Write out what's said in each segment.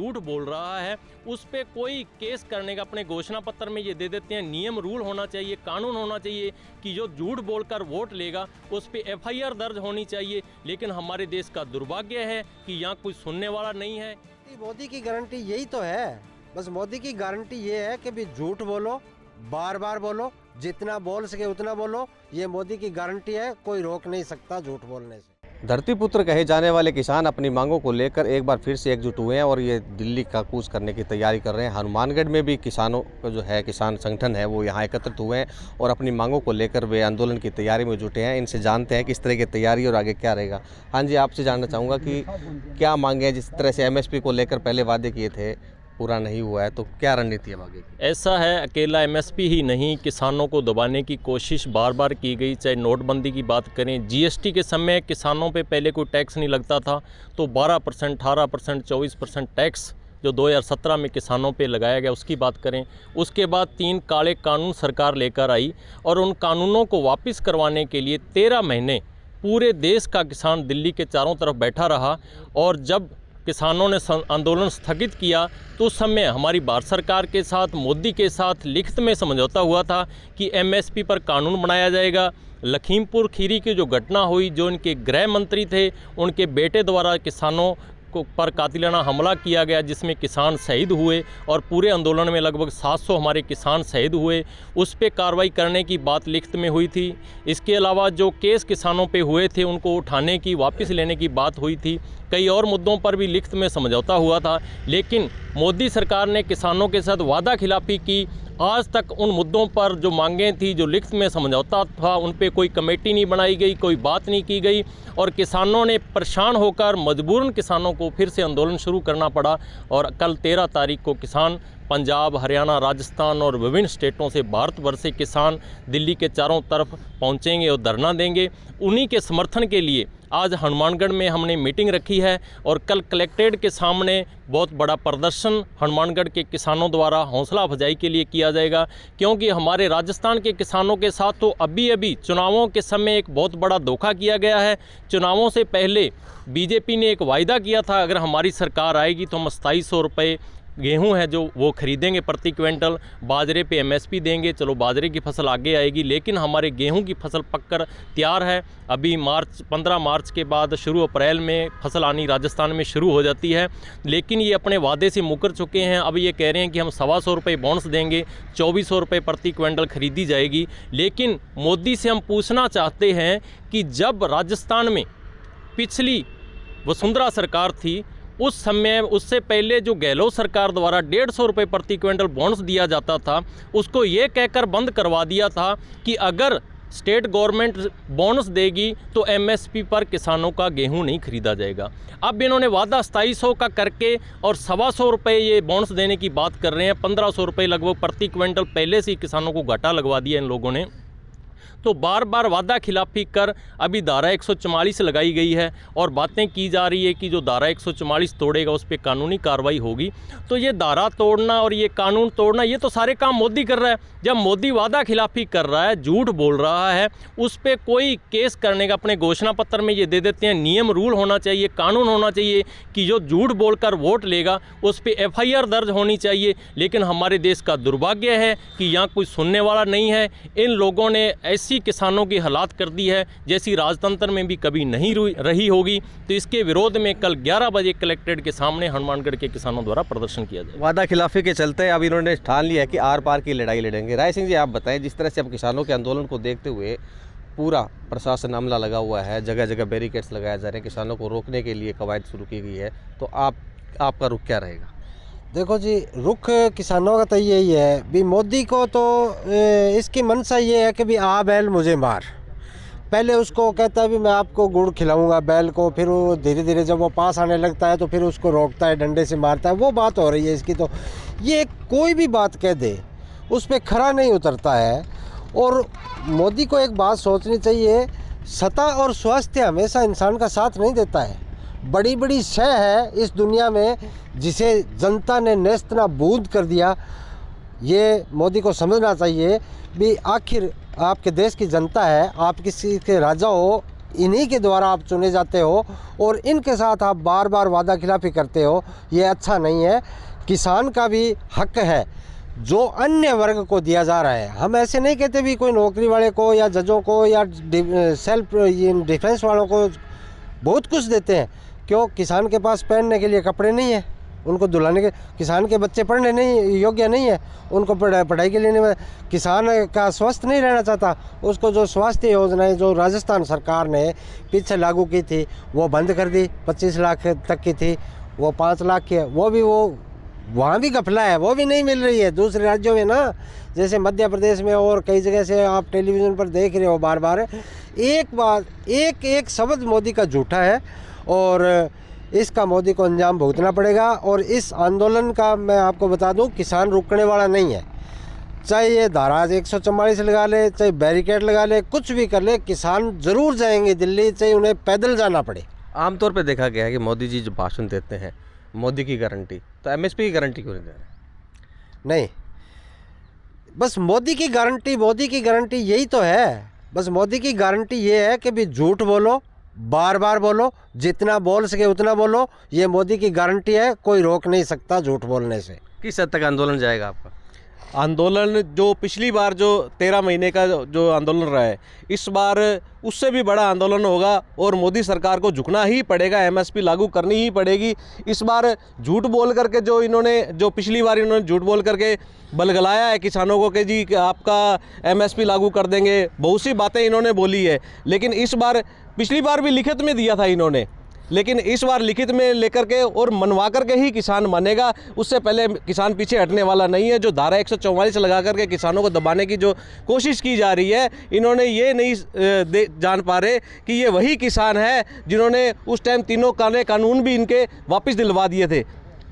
झूठ बोल रहा है उस पर कोई केस करने का अपने घोषणा पत्र में ये दे देते हैं। नियम रूल होना चाहिए, कानून होना चाहिए कि जो झूठ बोलकर वोट लेगा उस पर एफआईआर दर्ज होनी चाहिए। लेकिन हमारे देश का दुर्भाग्य है कि यहाँ कोई सुनने वाला नहीं है। मोदी की गारंटी यही तो है, बस मोदी की गारंटी ये है कि भी झूठ बोलो, बार बार बोलो, जितना बोल सके उतना बोलो। ये मोदी की गारंटी है, कोई रोक नहीं सकता झूठ बोलने से। धरतीपुत्र कहे जाने वाले किसान अपनी मांगों को लेकर एक बार फिर से एकजुट हुए हैं और ये दिल्ली का कूच करने की तैयारी कर रहे हैं। हनुमानगढ़ में भी किसानों का जो है किसान संगठन है वो यहाँ एकत्रित हुए हैं और अपनी मांगों को लेकर वे आंदोलन की तैयारी में जुटे हैं। इनसे जानते हैं किस तरह की तैयारी और आगे क्या रहेगा। हाँ जी, आपसे जानना चाहूँगा कि क्या मांगे हैं? जिस तरह से एमएसपी को लेकर पहले वादे किए थे पूरा नहीं हुआ है, तो क्या रणनीति है आगे? ऐसा है, अकेला एमएसपी ही नहीं, किसानों को दबाने की कोशिश बार बार की गई। चाहे नोटबंदी की बात करें, जीएसटी के समय किसानों पे पहले कोई टैक्स नहीं लगता था, तो 12%, 18%, 24% टैक्स जो 2017 में किसानों पे लगाया गया उसकी बात करें। उसके बाद 3 काले कानून सरकार लेकर आई और उन कानूनों को वापस करवाने के लिए 13 महीने पूरे देश का किसान दिल्ली के चारों तरफ बैठा रहा। और जब किसानों ने आंदोलन स्थगित किया तो उस समय हमारी भारत सरकार के साथ, मोदी के साथ लिखित में समझौता हुआ था कि एमएसपी पर कानून बनाया जाएगा। लखीमपुर खीरी की जो घटना हुई, जो उनके गृह मंत्री थे, उनके बेटे द्वारा किसानों को पर कातिलाना हमला किया गया जिसमें किसान शहीद हुए और पूरे आंदोलन में लगभग 700 हमारे किसान शहीद हुए, उस पर कार्रवाई करने की बात लिखित में हुई थी। इसके अलावा जो केस किसानों पे हुए थे उनको उठाने की, वापस लेने की बात हुई थी। कई और मुद्दों पर भी लिखित में समझौता हुआ था, लेकिन मोदी सरकार ने किसानों के साथ वादा खिलाफी की। आज तक उन मुद्दों पर जो मांगें थी, जो लिखित में समझौता था, उन पे कोई कमेटी नहीं बनाई गई, कोई बात नहीं की गई और किसानों ने परेशान होकर मजबूरन किसानों को फिर से आंदोलन शुरू करना पड़ा। और कल 13 तारीख को किसान पंजाब, हरियाणा, राजस्थान और विभिन्न स्टेटों से, भारत भर से किसान दिल्ली के चारों तरफ पहुंचेंगे और धरना देंगे। उन्हीं के समर्थन के लिए आज हनुमानगढ़ में हमने मीटिंग रखी है और कल कलेक्ट्रेट के सामने बहुत बड़ा प्रदर्शन हनुमानगढ़ के किसानों द्वारा हौसला अफजाई के लिए किया जाएगा। क्योंकि हमारे राजस्थान के किसानों के साथ तो अभी चुनावों के समय एक बहुत बड़ा धोखा किया गया है। चुनावों से पहले बीजेपी ने एक वायदा किया था, अगर हमारी सरकार आएगी तो हम 2700 रुपये गेहूं है जो वो खरीदेंगे प्रति क्विंटल, बाजरे पे एमएसपी देंगे। चलो बाजरे की फसल आगे आएगी, लेकिन हमारे गेहूं की फसल पककर तैयार है। अभी 15 मार्च के बाद शुरू अप्रैल में फसल आनी राजस्थान में शुरू हो जाती है, लेकिन ये अपने वादे से मुकर चुके हैं। अब ये कह रहे हैं कि हम 125 रुपये बोनस देंगे, 2400 रुपये प्रति क्विंटल खरीदी जाएगी। लेकिन मोदी से हम पूछना चाहते हैं कि जब राजस्थान में पिछली वसुंधरा सरकार थी, उस समय, उससे पहले जो गहलोत सरकार द्वारा 150 रुपये प्रति क्विंटल बोनस दिया जाता था, उसको ये कहकर बंद करवा दिया था कि अगर स्टेट गवर्नमेंट बोनस देगी तो एमएसपी पर किसानों का गेहूं नहीं खरीदा जाएगा। अब इन्होंने वादा 2700 का करके और 125 रुपये ये बोनस देने की बात कर रहे हैं। 1500 रुपये लगभग प्रति क्विंटल पहले से ही किसानों को घाटा लगवा दिया इन लोगों ने। तो बार बार वादा खिलाफी कर अभी धारा 144 लगाई गई है और बातें की जा रही है कि जो धारा 144 तोड़ेगा उस पर कानूनी कार्रवाई होगी। तो ये धारा तोड़ना और ये कानून तोड़ना, ये तो सारे काम मोदी कर रहा है। जब मोदी वादा खिलाफी कर रहा है, झूठ बोल रहा है, उस पर कोई केस करने का अपने घोषणा पत्र में ये दे देते हैं। नियम रूल होना चाहिए, कानून होना चाहिए कि जो झूठ बोलकर वोट लेगा उस पर एफआईआर दर्ज होनी चाहिए। लेकिन हमारे देश का दुर्भाग्य है कि यहाँ कोई सुनने वाला नहीं है। इन लोगों ने ऐसी किसानों की हालात कर दी है जैसी राजतंत्र में भी कभी नहीं रही होगी। तो इसके विरोध में कल 11 बजे कलेक्ट्रेट के सामने हनुमानगढ़ के किसानों द्वारा प्रदर्शन किया जाएगा। वादा खिलाफी के चलते अब इन्होंने ठान लिया है कि आर पार की लड़ाई लड़ेंगे। राय सिंह जी, आप बताएं, जिस तरह से अब किसानों के आंदोलन को देखते हुए पूरा प्रशासन अमला लगा हुआ है, जगह जगह बैरिकेड्स लगाए जा रहे हैं, किसानों को रोकने के लिए कवायद शुरू की गई है, तो आपका रुख क्या रहेगा? देखो जी, रुख किसानों का तो यही है भी मोदी को तो इसकी मंशा ये है कि भी आ बैल मुझे मार। पहले उसको कहता है भी मैं आपको गुड़ खिलाऊंगा बैल को, फिर वो धीरे धीरे जब वो पास आने लगता है तो फिर उसको रोकता है, डंडे से मारता है। वो बात हो रही है इसकी। तो ये कोई भी बात कह दे उस पर खरा नहीं उतरता है। और मोदी को एक बात सोचनी चाहिए, सत्ता और स्वास्थ्य हमेशा इंसान का साथ नहीं देता है। बड़ी बड़ी शय है इस दुनिया में जिसे जनता ने नेस्त नाबूद कर दिया। ये मोदी को समझना चाहिए भी आखिर आपके देश की जनता है, आप किसी के राजा हो, इन्हीं के द्वारा आप चुने जाते हो और इनके साथ आप बार बार वादा खिलाफी करते हो, ये अच्छा नहीं है। किसान का भी हक है जो अन्य वर्ग को दिया जा रहा है। हम ऐसे नहीं कहते भी कोई नौकरी वाले को या जजों को या सेल्फ डिफेंस वालों को बहुत कुछ देते हैं। क्यों? किसान के पास पहनने के लिए कपड़े नहीं है, उनको दुलाने के, किसान के बच्चे पढ़ने नहीं योग्य नहीं है, उनको पढ़ाई के लिए नहीं, किसान का स्वस्थ नहीं रहना चाहता, उसको जो स्वास्थ्य योजनाएं जो राजस्थान सरकार ने पीछे लागू की थी वो बंद कर दी। 25 लाख तक की थी, वो 5 लाख की है, वो भी वहाँ भी घपला है, वो भी नहीं मिल रही है दूसरे राज्यों में ना, जैसे मध्य प्रदेश में और कई जगह से आप टेलीविज़न पर देख रहे हो बार बार। एक शब्द मोदी का झूठा है और इसका मोदी को अंजाम भुगतना पड़ेगा। और इस आंदोलन का मैं आपको बता दूं, किसान रुकने वाला नहीं है। चाहे ये धारा 144 लगा ले, चाहे बैरिकेड लगा ले, कुछ भी कर ले, किसान ज़रूर जाएंगे दिल्ली, चाहे उन्हें पैदल जाना पड़े। आमतौर पे देखा गया है कि मोदी जी जो भाषण देते हैं, मोदी की गारंटी, तो एमएसपी की गारंटी क्यों नहीं दे रहे? नहीं, बस मोदी की गारंटी यही तो है। बस मोदी की गारंटी ये है कि भी झूठ बोलो, बार बार बोलो, जितना बोल सके उतना बोलो, ये मोदी की गारंटी है, कोई रोक नहीं सकता झूठ बोलने से। किस हद तक आंदोलन जाएगा आपका? आंदोलन जो पिछली बार जो 13 महीने का जो आंदोलन रहा है, इस बार उससे भी बड़ा आंदोलन होगा और मोदी सरकार को झुकना ही पड़ेगा, एमएसपी लागू करनी ही पड़ेगी। इस बार झूठ बोल करके जो पिछली बार इन्होंने झूठ बोल करके बलगलाया है किसानों को कि जी आपका एमएसपी लागू कर देंगे, बहुत सी बातें इन्होंने बोली है, लेकिन इस बार, पिछली बार भी लिखित में दिया था इन्होंने, लेकिन इस बार लिखित में लेकर के और मनवा करके ही किसान मानेगा, उससे पहले किसान पीछे हटने वाला नहीं है। जो धारा 144 लगा करके किसानों को दबाने की जो कोशिश की जा रही है, इन्होंने ये नहीं जान पा रहे कि ये वही किसान है जिन्होंने उस टाइम तीनों काले कानून भी इनके वापस दिलवा दिए थे।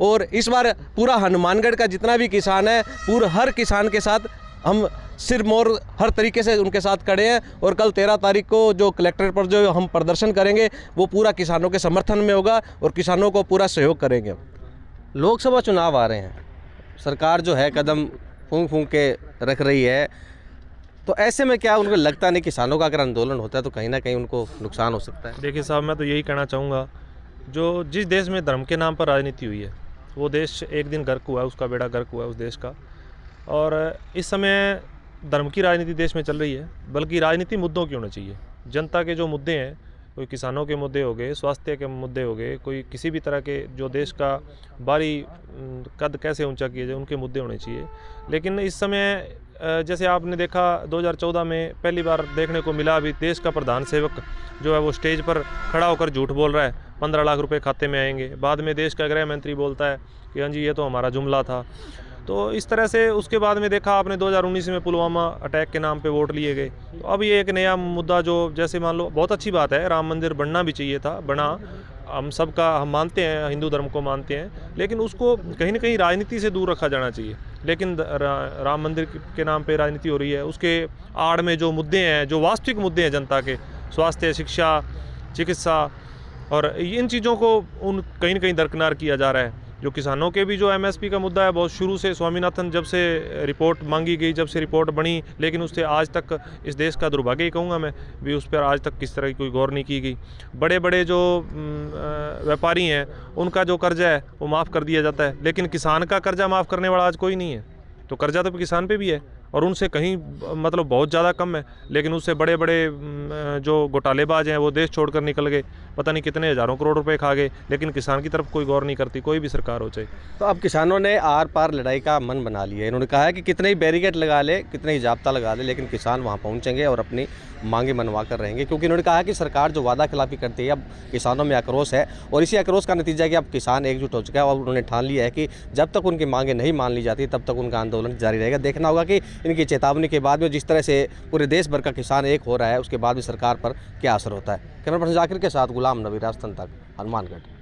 और इस बार पूरा हनुमानगढ़ का जितना भी किसान है, हर किसान के साथ हम सिर मोर हर तरीके से उनके साथ खड़े हैं। और कल 13 तारीख को जो कलेक्ट्रेट पर जो हम प्रदर्शन करेंगे वो पूरा किसानों के समर्थन में होगा और किसानों को पूरा सहयोग करेंगे। लोकसभा चुनाव आ रहे हैं, सरकार जो है कदम फूंक फूंक के रख रही है, तो ऐसे में क्या उनको लगता नहीं किसानों का अगर आंदोलन होता है तो कहीं ना कहीं उनको नुकसान हो सकता है? देखिए साहब, मैं तो यही कहना चाहूँगा, जो जिस देश में धर्म के नाम पर राजनीति हुई है वो देश एक दिन गर्क हुआ है, उसका बेड़ा गर्क हुआ है उस देश का। और इस समय धर्म की राजनीति देश में चल रही है, बल्कि राजनीति मुद्दों की होनी चाहिए। जनता के जो मुद्दे हैं, कोई किसानों के मुद्दे हो गए, स्वास्थ्य के मुद्दे हो गए, कोई किसी भी तरह के जो देश का बारी कद कैसे ऊंचा किया जाए, उनके मुद्दे होने चाहिए। लेकिन इस समय जैसे आपने देखा 2014 में पहली बार देखने को मिला, अभी देश का प्रधान सेवक जो है वो स्टेज पर खड़ा होकर झूठ बोल रहा है, 15 लाख रुपए खाते में आएंगे। बाद में देश का गृह मंत्री बोलता है कि हाँ जी ये तो हमारा जुमला था। तो इस तरह से उसके बाद में देखा आपने 2019 में पुलवामा अटैक के नाम पे वोट लिए गए। तो अब ये एक नया मुद्दा जो, जैसे मान लो, बहुत अच्छी बात है, राम मंदिर बनना भी चाहिए था, बना, हम सब का, हम मानते हैं, हिंदू धर्म को मानते हैं, लेकिन उसको कहीं ना कहीं राजनीति से दूर रखा जाना चाहिए। लेकिन राम मंदिर के नाम पे राजनीति हो रही है, उसके आड़ में जो मुद्दे हैं, जो वास्तविक मुद्दे हैं जनता के, स्वास्थ्य, शिक्षा, चिकित्सा, और इन चीज़ों को कहीं ना कहीं दरकिनार किया जा रहा है। जो किसानों के भी जो एमएसपी का मुद्दा है, बहुत शुरू से स्वामीनाथन जब से रिपोर्ट मांगी गई, जब से रिपोर्ट बनी, लेकिन उससे आज तक इस देश का दुर्भाग्य ही कहूँगा मैं भी, उस पर आज तक किस तरह की कोई गौर नहीं की गई। बड़े बड़े जो व्यापारी हैं उनका जो कर्जा है वो माफ़ कर दिया जाता है, लेकिन किसान का कर्जा माफ़ करने वाला आज कोई नहीं है। तो कर्जा तो किसान पे भी है और उनसे कहीं मतलब बहुत ज़्यादा कम है, लेकिन उससे बड़े बड़े जो घोटालेबाज हैं वो देश छोड़कर निकल गए, पता नहीं कितने हज़ारों करोड़ रुपए खा गए, लेकिन किसान की तरफ कोई गौर नहीं करती, कोई भी सरकार हो चाहे। तो अब किसानों ने आर पार लड़ाई का मन बना लिया है। इन्होंने कहा है कि कितने ही बैरिकेड लगा ले, कितने ही जाब्ता लगा ले, लेकिन किसान वहाँ पहुँचेंगे और अपनी मांगे मनवा कर रहेंगे, क्योंकि इन्होंने कहा कि सरकार जो वादा खिलाफी करती है, अब किसानों में आक्रोश है और इसी आक्रोश का नतीजा है कि अब किसान एकजुट हो चुका है और उन्होंने ठान लिया है कि जब तक उनकी मांगे नहीं मान ली जाती तब तक उनका आंदोलन जारी रहेगा। देखना होगा कि इनकी चेतावनी के बाद में जिस तरह से पूरे देश भर का किसान एक हो रहा है, उसके बाद भी सरकार पर क्या असर होता है। कैमरा पर्सन जाकिर के साथ गुलाम नबी, राजस्थान तक, हनुमानगढ़।